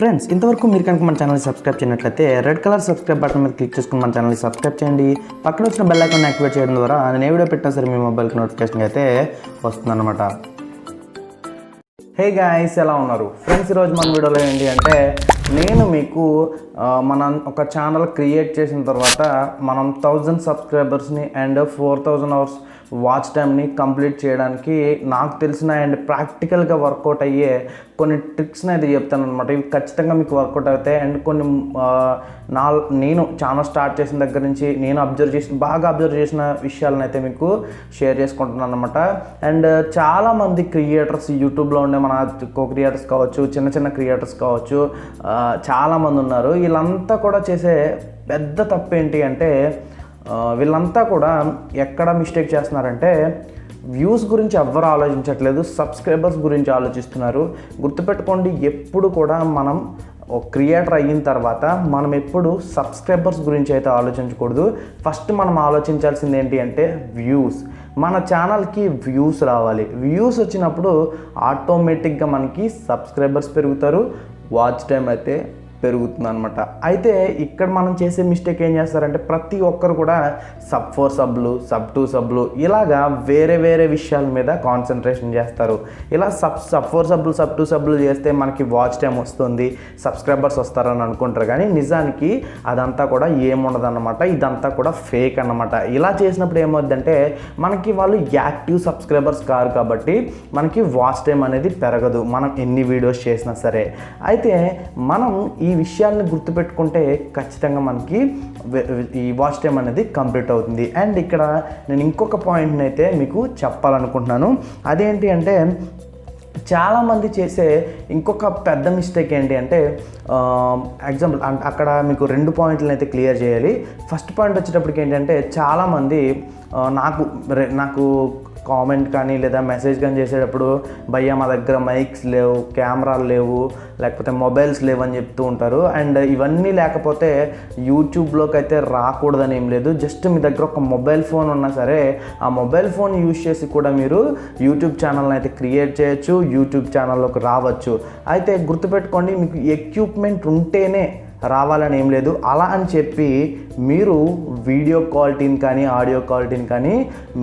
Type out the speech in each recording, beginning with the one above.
Friends ఇంతవరకు మీరు కనుక మన ఛానల్ని సబ్స్క్రైబ్ చేయనట్లయితే రెడ్ కలర్ సబ్స్క్రైబ్ బటన్ మీద క్లిక్ చేసుకుని మన ఛానల్ని సబ్స్క్రైబ్ చేయండి. పక్కన వచ్చిన బెల్ ఐకాన్ యాక్టివేట్ చేయడం ద్వారా నేను ఏ వీడియో పెట్టినా సరే మీ మొబైల్కి నోటిఫికేషన్ అయితే వస్తుందన్నమాట. హే గాయ్స్, ఎలా ఉన్నారు ఫ్రెండ్స్? ఈరోజు మన వీడియోలో ఏంటి అంటే నేను మీకు మనం ఒక ఛానల్ క్రియేట్ చేసిన తర్వాత మనం 1000 సబ్స్క్రైబర్స్ని అండ్ 4000 అవర్స్ వాచ్ టైమ్ని కంప్లీట్ చేయడానికి నాకు తెలిసిన అండ్ ప్రాక్టికల్గా వర్కౌట్ అయ్యే కొన్ని ట్రిక్స్ని అయితే చెప్తాను అనమాట. ఇవి ఖచ్చితంగా మీకు వర్కౌట్ అవుతాయి. అండ్ కొన్ని నేను ఛానల్ స్టార్ట్ చేసిన దగ్గర నుంచి నేను బాగా అబ్జర్వ్ చేసిన విషయాలను అయితే మీకు షేర్ చేసుకుంటున్నాను అనమాట. అండ్ చాలామంది క్రియేటర్స్ యూట్యూబ్లో ఉండే మన కో క్రియేటర్స్ కావచ్చు, చిన్న చిన్న క్రియేటర్స్ కావచ్చు, చాలామంది ఉన్నారు. వీళ్ళంతా కూడా చేసే పెద్ద తప్పు ఏంటి అంటే వీళ్ళంతా కూడా ఎక్కడ మిస్టేక్ చేస్తున్నారంటే వ్యూస్ గురించి ఎవ్వరు ఆలోచించట్లేదు, సబ్స్క్రైబర్స్ గురించి ఆలోచిస్తున్నారు. గుర్తుపెట్టుకోండి, ఎప్పుడు కూడా మనం ఒక క్రియేటర్ అయిన తర్వాత మనం ఎప్పుడు సబ్స్క్రైబర్స్ గురించి అయితే ఆలోచించకూడదు. ఫస్ట్ మనం ఆలోచించాల్సింది ఏంటి అంటే వ్యూస్. మన ఛానల్కి వ్యూస్ రావాలి. వ్యూస్ వచ్చినప్పుడు ఆటోమేటిక్గా మనకి సబ్స్క్రైబర్స్ పెరుగుతారు, వాచ్ టైం అయితే పెరుగుతుంది అనమాట. అయితే ఇక్కడ మనం చేసే మిస్టేక్ ఏం చేస్తారంటే ప్రతి ఒక్కరు కూడా sub4 సబ్లు, sub2 సబ్లు ఇలాగా వేరే వేరే విషయాల మీద కాన్సన్ట్రేషన్ చేస్తారు. ఇలా sub4 సబ్లు, sub2 సబ్లు చేస్తే మనకి వాచ్ టైం వస్తుంది, సబ్స్క్రైబర్స్ వస్తారని అనుకుంటారు. కానీ నిజానికి అదంతా కూడా ఏముండదు అన్నమాట. ఇదంతా కూడా ఫేక్ అన్నమాట. ఇలా చేసినప్పుడు ఏమవుద్దంటే మనకి వాళ్ళు యాక్టివ్ సబ్స్క్రైబర్స్ కారు కాబట్టి మనకి వాచ్ టైం అనేది పెరగదు, మనం ఎన్ని వీడియోస్ చేసినా సరే. అయితే మనం ఈ విషయాన్ని గుర్తుపెట్టుకుంటే ఖచ్చితంగా మనకి ఈ వాచ్ టైం అనేది కంప్లీట్ అవుతుంది. అండ్ ఇక్కడ నేను ఇంకొక పాయింట్ని అయితే మీకు చెప్పాలనుకుంటున్నాను. అదేంటి అంటే చాలామంది చేసే ఇంకొక పెద్ద మిస్టేక్ ఏంటి అంటే ఎగ్జాంపుల్ అక్కడ మీకు 2 పాయింట్లను అయితే క్లియర్ చేయాలి. ఫస్ట్ పాయింట్ వచ్చేటప్పటికి ఏంటంటే చాలామంది నాకు కామెంట్ కానీ లేదా మెసేజ్ కానీ చేసేటప్పుడు భయ్యా మా దగ్గర మైక్స్ లేవు, కెమెరాలు లేవు, లేకపోతే మొబైల్స్ లేవు అని చెప్తూ ఉంటారు. అండ్ ఇవన్నీ లేకపోతే యూట్యూబ్లోకి అయితే రాకూడదని ఏం లేదు. జస్ట్ మీ దగ్గర ఒక మొబైల్ ఫోన్ ఉన్నా సరే ఆ మొబైల్ ఫోన్ యూజ్ చేసి కూడా మీరు యూట్యూబ్ ఛానల్ని అయితే క్రియేట్ చేయొచ్చు, యూట్యూబ్ ఛానల్లోకి రావచ్చు. అయితే గుర్తుపెట్టుకోండి, మీకు ఎక్విప్మెంట్ ఉంటేనే రావాలని ఏం లేదు. అలా అని చెప్పి మీరు వీడియో క్వాలిటీని కానీ ఆడియో క్వాలిటీని కానీ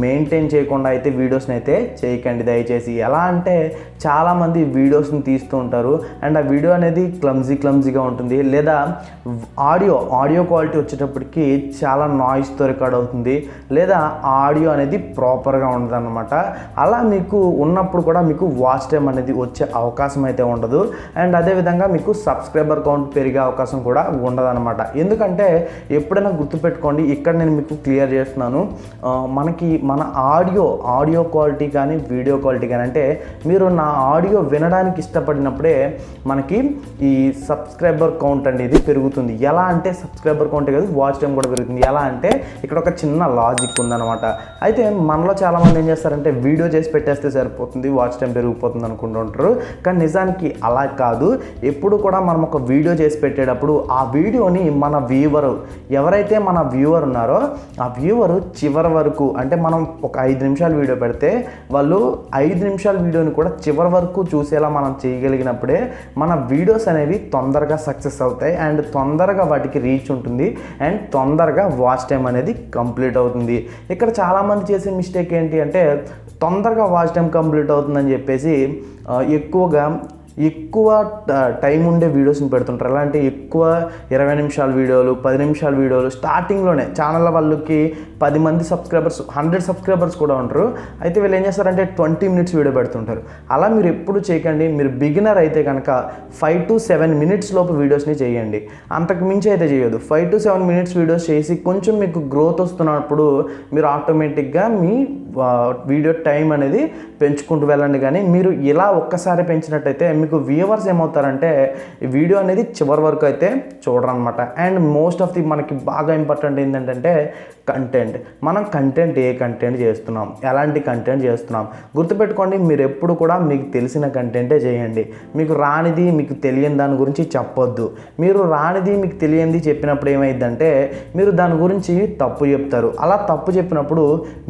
మెయింటైన్ చేయకుండా అయితే వీడియోస్ని అయితే చేయకండి దయచేసి. ఎలా అంటే చాలామంది వీడియోస్ని తీస్తూ ఉంటారు అండ్ ఆ వీడియో అనేది క్లమ్జీగా ఉంటుంది, లేదా ఆడియో క్వాలిటీ వచ్చేటప్పటికి చాలా నాయిస్తో రికార్డ్ అవుతుంది, లేదా ఆడియో అనేది ప్రాపర్గా ఉండదు అన్నమాట. అలా మీకు ఉన్నప్పుడు కూడా మీకు వాచ్ టైం అనేది వచ్చే అవకాశం అయితే ఉండదు. అండ్ అదేవిధంగా మీకు సబ్స్క్రైబర్ కౌంట్ పెరిగే అవకాశం కూడా ఉండదన్నమాట. ఎందుకంటే ఎప్పుడైనా గుర్తుపెట్టుకోండి, ఇక్కడ నేను మీకు క్లియర్ చేస్తున్నాను, మనకి మన ఆడియో క్వాలిటీ కానీ వీడియో క్వాలిటీ కానీ అంటే మీరు నా ఆడియో వినడానికి ఇష్టపడినప్పుడే మనకి ఈ సబ్స్క్రైబర్ కౌంట్ అనేది పెరుగుతుంది. ఎలా అంటే సబ్స్క్రైబర్ కౌంటే కాదు, వాచ్ టైం కూడా పెరుగుతుంది. ఎలా అంటే ఇక్కడ ఒక చిన్న లాజిక్ ఉందన్నమాట. అయితే మనలో చాలామంది ఏం చేస్తారంటే వీడియో చేసి పెట్టేస్తే సరిపోతుంది, వాచ్ టైం పెరిగిపోతుంది అనుకుంటుంటారు. కానీ నిజానికి అలా కాదు. ఎప్పుడు కూడా మనం ఒక వీడియో చేసి పెట్టేటప్పుడు ఆ వీడియోని మన ఎవరైతే మన వ్యూవర్ ఉన్నారో ఆ వ్యూవర్ చివరి వరకు, అంటే మనం ఒక 5 నిమిషాల వీడియో పెడితే వాళ్ళు 5 నిమిషాల వీడియోని కూడా చివరి వరకు చూసేలా మనం చేయగలిగినప్పుడే మన వీడియోస్ అనేవి తొందరగా సక్సెస్ అవుతాయి అండ్ తొందరగా వాటికి రీచ్ ఉంటుంది అండ్ తొందరగా వాచ్ టైం అనేది కంప్లీట్ అవుతుంది. ఇక్కడ చాలామంది చేసే మిస్టేక్ ఏంటి అంటే తొందరగా వాచ్ టైం కంప్లీట్ అవుతుందని చెప్పేసి ఎక్కువ టైం ఉండే వీడియోస్ని పెడుతుంటారు. ఎలా అంటే ఎక్కువ 20 నిమిషాల వీడియోలు, 10 నిమిషాల వీడియోలు స్టార్టింగ్లోనే ఛానల్ వాళ్ళకి 10 మంది సబ్స్క్రైబర్స్, 100 సబ్స్క్రైబర్స్ కూడా ఉంటారు. అయితే వీళ్ళు ఏం చేస్తారంటే 20 మినిట్స్ వీడియో పెడుతుంటారు. అలా మీరు ఎప్పుడు చేయకండి. మీరు బిగినర్ అయితే కనుక 5 to 7 మినిట్స్ లోపు వీడియోస్ని చేయండి, అంతకు మించి అయితే చేయొద్దు. 5 to 7 మినిట్స్ వీడియోస్ చేసి కొంచెం మీకు గ్రోత్ వస్తున్నప్పుడు మీరు ఆటోమేటిక్గా మీ వీడియో టైం అనేది పెంచుకుంటూ వెళ్ళండి. కానీ మీరు ఇలా ఒక్కసారి పెంచినట్టయితే మీకు వ్యూవర్స్ ఏమవుతారంటే ఈ వీడియో అనేది చివరి వరకు అయితే చూడరనమాట. అండ్ మోస్ట్ ఆఫ్ ది మనకి బాగా ఇంపార్టెంట్ ఏంటంటే కంటెంట్. మనం ఏ కంటెంట్ చేస్తున్నాం, ఎలాంటి కంటెంట్ చేస్తున్నాం గుర్తుపెట్టుకోండి. మీరు ఎప్పుడు కూడా మీకు తెలిసిన కంటెంటే చేయండి. మీకు రానిది, మీకు తెలియని దాని గురించి చెప్పొద్దు. మీరు రానిది, మీకు తెలియంది చెప్పినప్పుడు ఏమైందంటే మీరు దాని గురించి తప్పు చెప్తారు. అలా తప్పు చెప్పినప్పుడు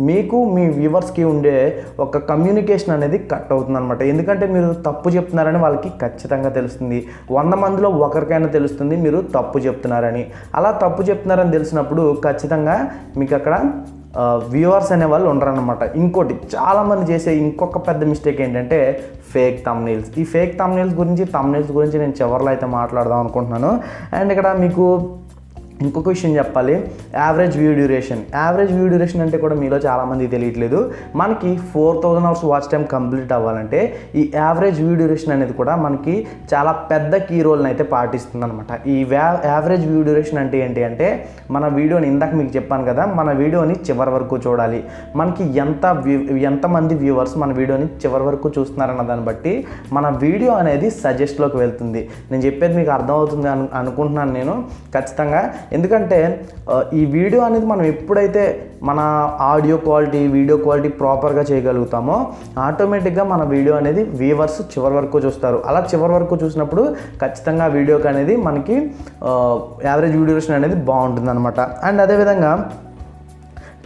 మీకు మీ వ్యూవర్స్కి ఉండే ఒక కమ్యూనికేషన్ అనేది కట్ అవుతుంది అనమాట. ఎందుకంటే మీరు తప్పు చెప్తున్నారని వాళ్ళకి ఖచ్చితంగా తెలుస్తుంది. 100 మందిలో ఒకరికైనా తెలుస్తుంది మీరు తప్పు చెప్తున్నారని. అలా తప్పు చెప్తున్నారని తెలిసినప్పుడు ఖచ్చితంగా మీకు అక్కడ వ్యూవర్స్ అనేవాళ్ళు ఉండరన్నమాట. ఇంకోటి చాలామంది చేసే ఇంకొక పెద్ద మిస్టేక్ ఏంటంటే ఫేక్ థంబ్నెయిల్స్. ఈ ఫేక్ థంబ్నెయిల్స్ గురించి నేను చివరిలో అయితే మాట్లాడదాం అనుకుంటున్నాను. అండ్ ఇక్కడ మీకు ఇంకొక విషయం చెప్పాలి, యావరేజ్ వ్యూ డ్యూరేషన్ అంటే కూడా మీలో చాలామంది తెలియట్లేదు. మనకి 4000 అవర్స్ వాచ్ టైం కంప్లీట్ అవ్వాలంటే ఈ యావరేజ్ వ్యూ డ్యూరేషన్ అనేది కూడా మనకి చాలా పెద్ద కీ రోల్ని అయితే పాటిస్తుంది అనమాట. ఈ యావరేజ్ వ్యూ డ్యూరేషన్ అంటే ఏంటి అంటే మన వీడియోని, ఇందాక మీకు చెప్పాను కదా, మన వీడియోని చివరి వరకు చూడాలి. మనకి ఎంతమంది వ్యూవర్స్ మన వీడియోని చివరి వరకు చూస్తున్నారన్న దాన్ని బట్టి మన వీడియో అనేది సజెస్ట్లోకి వెళ్తుంది. నేను చెప్పేది మీకు అర్థమవుతుంది అనుకుంటున్నాను నేను ఖచ్చితంగా. ఎందుకంటే ఈ వీడియో అనేది మనం ఎప్పుడైతే మన ఆడియో క్వాలిటీ, వీడియో క్వాలిటీ ప్రాపర్గా చేయగలుగుతామో ఆటోమేటిక్గా మన వీడియో అనేది వ్యూవర్స్ చివరి వరకు చూస్తారు. అలా చివరి వరకు చూసినప్పుడు ఖచ్చితంగా వీడియోకి అనేది మనకి యావరేజ్ వ్యూ డ్యూరేషన్ అనేది బాగుంటుంది అనమాట. అండ్ అదేవిధంగా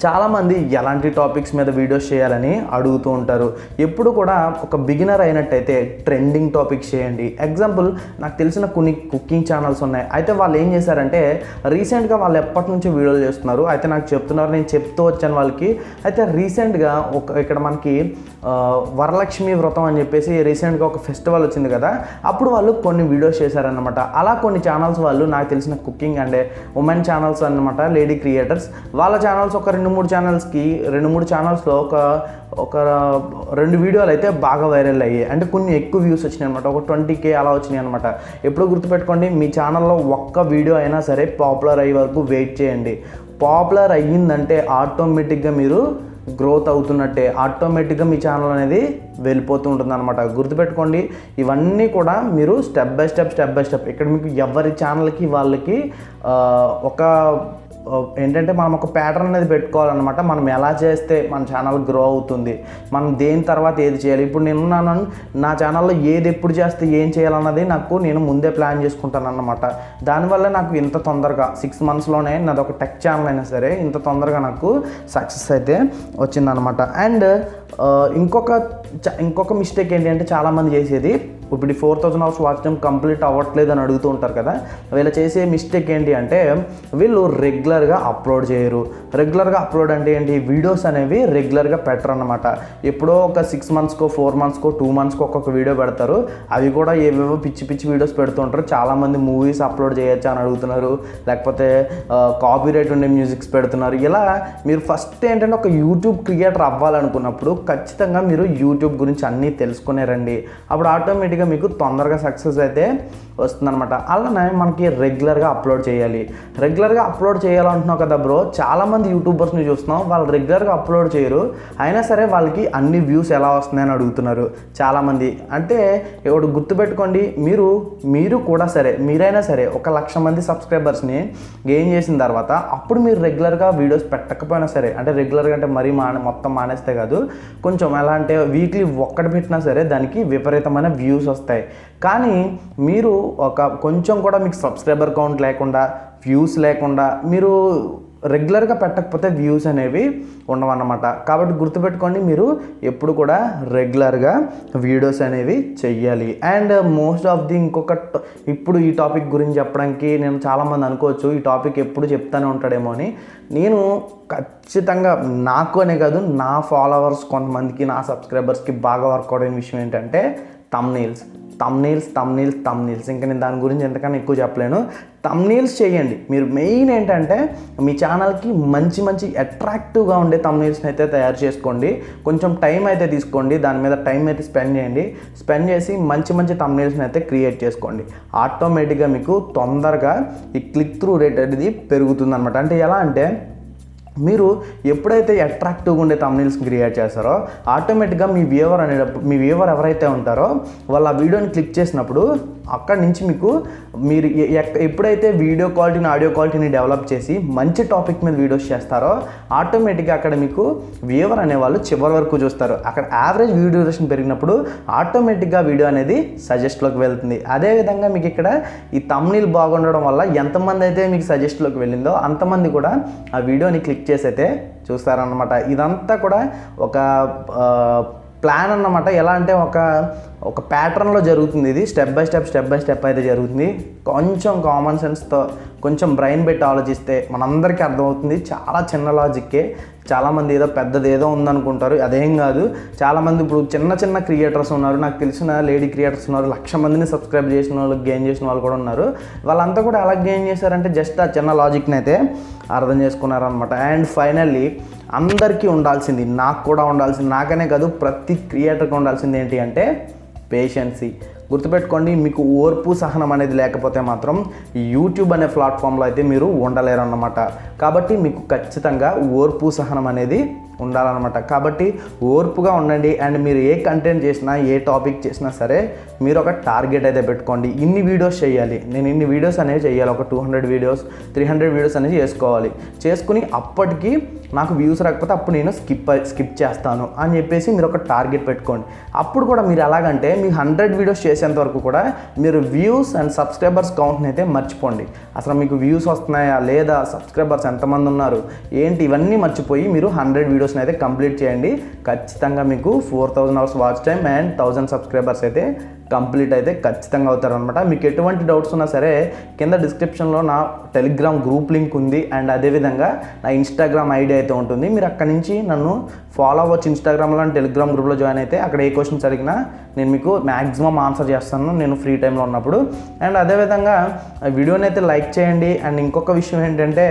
చాలామంది ఎలాంటి టాపిక్స్ మీద వీడియోస్ చేయాలని అడుగుతూ ఉంటారు. ఎప్పుడు కూడా ఒక బిగినర్ అయినట్టయితే ట్రెండింగ్ టాపిక్స్ చేయండి. ఎగ్జాంపుల్, నాకు తెలిసిన కొన్ని కుకింగ్ ఛానల్స్ ఉన్నాయి. అయితే వాళ్ళు ఏం చేశారంటే రీసెంట్గా వాళ్ళు ఎప్పటి నుంచో వీడియోలు చేస్తున్నారు. అయితే నాకు చెప్తున్నారు, నేను చెప్తూ వచ్చాను వాళ్ళకి. అయితే రీసెంట్గా ఇక్కడ మనకి వరలక్ష్మి వ్రతం అని చెప్పేసి రీసెంట్గా ఒక ఫెస్టివల్ వచ్చింది కదా, అప్పుడు వాళ్ళు కొన్ని వీడియోస్ చేశారనమాట. అలా కొన్ని ఛానల్స్ వాళ్ళు, నాకు తెలిసిన కుకింగ్ అండ్ ఉమెన్ ఛానల్స్ అనమాట, లేడీ క్రియేటర్స్, వాళ్ళ ఛానల్స్ ఒక 2-3 ఛానల్స్లో ఒక 2 వీడియోలు అయితే బాగా వైరల్ అయ్యాయి. అంటే కొన్ని ఎక్కువ వ్యూస్ వచ్చినాయి అనమాట. ఒక 20K అలా వచ్చినాయి అనమాట. ఎప్పుడో గుర్తుపెట్టుకోండి, మీ ఛానల్లో ఒక్క వీడియో అయినా సరే పాపులర్ అయ్యే వరకు వెయిట్ చేయండి. పాపులర్ అయ్యిందంటే ఆటోమేటిక్గా మీరు గ్రోత్ అవుతున్నట్టే, ఆటోమేటిక్గా మీ ఛానల్ అనేది వెళ్ళిపోతూ ఉంటుంది అనమాట. గుర్తుపెట్టుకోండి, ఇవన్నీ కూడా మీరు స్టెప్ బై స్టెప్ ఇక్కడ మీకు ఎవరి ఛానల్కి వాళ్ళకి ఒక ఏంటంటే మనం ఒక ప్యాటర్న్ అనేది పెట్టుకోవాలన్నమాట. మనం ఎలా చేస్తే మన ఛానల్ గ్రో అవుతుంది, మనం దేని తర్వాత ఏది చేయాలి. ఇప్పుడు నేను నా ఛానల్లో ఏది ఎప్పుడు చేస్తే ఏం చేయాలన్నది నేను ముందే ప్లాన్ చేసుకుంటాను అన్నమాట. దానివల్ల నాకు ఇంత తొందరగా 6 మంత్స్లోనే నాది ఒక టెక్ ఛానల్ అయినా సరే ఇంత తొందరగా నాకు సక్సెస్ అయితే వచ్చిందనమాట. అండ్ ఇంకొక మిస్టేక్ ఏంటి అంటే చాలామంది చేసేది, ఇప్పుడు 4000 అవర్స్ వాచ్ టైం కంప్లీట్ అవ్వట్లేదు అని అడుగుతూ ఉంటారు కదా, వీళ్ళు చేసే మిస్టేక్ ఏంటి అంటే వీళ్ళు రెగ్యులర్గా అప్లోడ్ చేయరు. రెగ్యులర్గా అప్లోడ్ అంటే ఏంటి, వీడియోస్ అనేవి రెగ్యులర్గా పెట్టరు అన్నమాట. ఎప్పుడో ఒక 6 మంత్స్కో 4 మంత్స్కో 2 మంత్స్కో ఒక్కొక్క వీడియో పెడతారు. అవి కూడా ఏవేవో పిచ్చి వీడియోస్ పెడుతుంటారు. చాలామంది మూవీస్ అప్లోడ్ చేయొచ్చా అని అడుగుతున్నారు, లేకపోతే కాపీరైట్ ఉండే మ్యూజిక్స్ పెడుతున్నారు. ఇలా మీరు ఫస్ట్ ఏంటంటే ఒక యూట్యూబ్ క్రియేటర్ అవ్వాలనుకున్నప్పుడు ఖచ్చితంగా మీరు యూట్యూబ్ గురించి అన్నీ తెలుసుకునే రండి. అప్పుడు ఆటోమేటిక్గా మీకు తొందరగా సక్సెస్ అయితే వస్తుందన్నమాట. అలానే మనకి రెగ్యులర్గా అప్లోడ్ చేయాలి. రెగ్యులర్గా అప్లోడ్ చేయాలంటున్నావు కదా బ్రో, చాలామంది యూట్యూబర్స్ని చూస్తున్నాం, వాళ్ళు రెగ్యులర్గా అప్లోడ్ చేయరు, అయినా సరే వాళ్ళకి అన్ని వ్యూస్ ఎలా వస్తున్నాయని అడుగుతున్నారు చాలామంది. అంటే ఇప్పుడు గుర్తుపెట్టుకోండి, మీరు కూడా సరే, మీరైనా సరే 1,00,000 మంది సబ్స్క్రైబర్స్ని గెయిన్ చేసిన తర్వాత అప్పుడు మీరు రెగ్యులర్గా వీడియోస్ పెట్టకపోయినా సరే, అంటే రెగ్యులర్గా అంటే మరీ మొత్తం మానేస్తే కాదు, కొంచెం ఎలా అంటే వీక్లీ ఒక్కటి పెట్టినా సరే దానికి విపరీతమైన వ్యూస్ వస్తాయి. కానీ మీరు కొంచెం కూడా మీకు సబ్స్క్రైబర్ కౌంట్ లేకుండా, వ్యూస్ లేకుండా మీరు రెగ్యులర్గా పెట్టకపోతే వ్యూస్ అనేవి ఉండవన్నమాట. కాబట్టి గుర్తుపెట్టుకోండి, మీరు ఎప్పుడు కూడా రెగ్యులర్గా వీడియోస్ అనేవి చెయ్యాలి. అండ్ మోస్ట్ ఆఫ్ ది ఇప్పుడు ఈ టాపిక్ గురించి చెప్పడానికి నేను చాలామంది అనుకోవచ్చు ఈ టాపిక్ ఎప్పుడు చెప్తానే ఉంటాడేమో అని. నేను ఖచ్చితంగా నాకు అనే కాదు, నా ఫాలోవర్స్ కొంతమందికి, నా సబ్స్క్రైబర్స్కి బాగా వర్కౌట్ అయిన విషయం ఏంటంటే థంబ్నెయిల్స్. ఇంకా నేను దాని గురించి ఎంతకన్నా ఎక్కువ చెప్పలేను. థంబ్నెయిల్స్ చేయండి. మీరు మెయిన్ ఏంటంటే మీ ఛానల్కి మంచి అట్రాక్టివ్గా ఉండే థంబ్నెయిల్స్ని అయితే తయారు చేసుకోండి. కొంచెం టైం అయితే తీసుకోండి, దాని మీద టైం అయితే స్పెండ్ చేయండి. స్పెండ్ చేసి మంచి థంబ్నెయిల్స్ని అయితే క్రియేట్ చేసుకోండి. ఆటోమేటిక్గా మీకు తొందరగా ఈ క్లిక్ త్రూ రేట్ అనేది పెరుగుతుంది అనమాట. అంటే ఎలా అంటే మీరు ఎప్పుడైతే అట్రాక్టివ్గా ఉండే థంబ్నెయిల్స్ క్రియేట్ చేస్తారో ఆటోమేటిక్గా మీ వ్యూవర్ ఎవరైతే ఉంటారో వాళ్ళు ఆ వీడియోని క్లిక్ చేసినప్పుడు అక్కడి నుంచి మీరు ఎప్పుడైతే వీడియో క్వాలిటీని, ఆడియో క్వాలిటీని డెవలప్ చేసి మంచి టాపిక్ మీద వీడియోస్ చేస్తారో ఆటోమేటిక్గా అక్కడ మీకు వ్యూవర్ అనేవాళ్ళు చివరి వరకు చూస్తారు. అక్కడ యావరేజ్ వీడియో డ్యూరేషన్ పెరిగినప్పుడు ఆటోమేటిక్గా వీడియో అనేది సజెస్ట్లోకి వెళ్తుంది. అదేవిధంగా మీకు ఇక్కడ ఈ థంబ్నెయిల్ బాగుండడం వల్ల ఎంతమంది అయితే మీకు సజెస్ట్లోకి వెళ్ళిందో అంతమంది కూడా ఆ వీడియోని క్లిక్ చేసి అయితే చూస్తారన్నమాట. ఇదంతా కూడా ఒక ప్లాన్ అన్నమాట. ఎలా అంటే ఒక ప్యాటర్న్లో జరుగుతుంది. ఇది స్టెప్ బై స్టెప్ అయితే జరుగుతుంది. కొంచెం కామన్ సెన్స్తో కొంచెం బ్రెయిన్ పెట్టి ఆలోచిస్తే మనందరికీ అర్థమవుతుంది. చాలా చిన్న లాజిక్కే. చాలామంది ఏదో పెద్దది ఏదో ఉందనుకుంటారు, అదేం కాదు. చాలామంది ఇప్పుడు చిన్న క్రియేటర్స్ ఉన్నారు, నాకు తెలిసిన లేడీ క్రియేటర్స్ ఉన్నారు, 1,00,000 మందిని సబ్స్క్రైబ్ చేసిన వాళ్ళు, గెయిన్ చేసిన వాళ్ళు కూడా ఉన్నారు. వాళ్ళంతా కూడా ఎలా గెయిన్ చేశారంటే జస్ట్ ఆ చిన్న లాజిక్ని అయితే అర్థం చేసుకున్నారనమాట. అండ్ ఫైనల్లీ అందరికీ ఉండాల్సింది, నాకు కూడా ఉండాల్సింది, నాకనే కాదు ప్రతి క్రియేటర్కి ఉండాల్సింది ఏంటి అంటే పేషెన్సీ. గుర్తుపెట్టుకోండి, మీకు ఓర్పు సహనం అనేది లేకపోతే మాత్రం యూట్యూబ్ అనే ప్లాట్ఫామ్లో అయితే మీరు ఉండలేరు అన్నమాట. కాబట్టి మీకు ఖచ్చితంగా ఓర్పు సహనం అనేది ఉండాలన్నమాట. కాబట్టి ఓర్పుగా ఉండండి. అండ్ మీరు ఏ కంటెంట్ చేసినా, ఏ టాపిక్ చేసినా సరే మీరు ఒక టార్గెట్ అయితే పెట్టుకోండి. ఇన్ని వీడియోస్ చేయాలి, నేను ఇన్ని వీడియోస్ అనేవి చేయాలి, ఒక 200 వీడియోస్ 300 వీడియోస్ అనేది చేసుకోవాలి. చేసుకుని అప్పటికి నాకు వ్యూస్ రాకపోతే అప్పుడు నేను స్కిప్ చేస్తాను అని చెప్పేసి మీరు ఒక టార్గెట్ పెట్టుకోండి. అప్పుడు కూడా మీరు ఎలాగంటే మీ 100 వీడియోస్ చేసేంత వరకు కూడా మీరు వ్యూస్ అండ్ సబ్స్క్రైబర్స్ కౌంట్ని అయితే మర్చిపోండి. అసలు మీకు వ్యూస్ వస్తున్నాయా లేదా, సబ్స్క్రైబర్స్ ఎంతమంది ఉన్నారు ఏంటి, ఇవన్నీ మర్చిపోయి మీరు 100 వీడియోస్ని అయితే కంప్లీట్ చేయండి. ఖచ్చితంగా మీకు 4,000 hours watch time and 1,000 subscribers అయితే కంప్లీట్ అయితే ఖచ్చితంగా అవుతారనమాట. మీకు ఎటువంటి డౌట్స్ ఉన్నా సరే కింద డిస్క్రిప్షన్లో నా టెలిగ్రామ్ గ్రూప్ లింక్ ఉంది. అండ్ అదేవిధంగా నా ఇన్స్టాగ్రామ్ ఐడి అయితే ఉంటుంది. మీరు అక్కడి నుంచి నన్ను ఫాలో అవ్వచ్చు. ఇన్స్టాగ్రామ్లో అండ్ టెలిగ్రామ్ గ్రూప్లో జాయిన్ అయితే అక్కడ ఏ క్వశ్చన్స్ అడిగినా నేను మీకు మ్యాక్సిమం ఆన్సర్ చేస్తాను నేను ఫ్రీ టైంలో ఉన్నప్పుడు. అండ్ అదేవిధంగా వీడియోని అయితే లైక్ చేయండి. అండ్ ఇంకొక విషయం ఏంటంటే,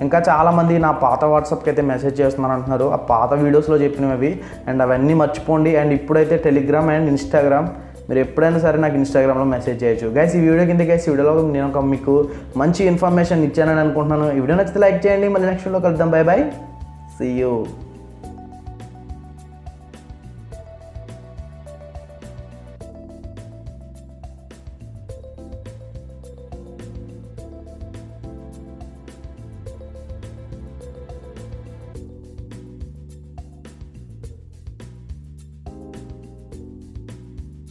ఇంకా చాలామంది నా పాత వాట్సాప్కి అయితే మెసేజ్ చేస్తున్నారు అంటున్నారు. ఆ పాత వీడియోస్లో చెప్పినవి అండ్ అవన్నీ మర్చిపోండి. అండ్ ఇప్పుడైతే టెలిగ్రామ్ అండ్ ఇన్స్టాగ్రామ్ మీరు ఎప్పుడైనా సరే నాకు ఇన్స్టాగ్రామ్లో మెసేజ్ చేయొచ్చు. గైస్ ఈ వీడియో కింద ఈ వీడియోలో నేను ఒక మీకు మంచి ఇన్ఫర్మేషన్ ఇచ్చానని అనుకుంటున్నాను. ఈ వీడియో నచ్చితే లైక్ చేయండి. మళ్ళీ నెక్స్ట్ వీడియోలో కలుద్దాం. Bye bye, see you.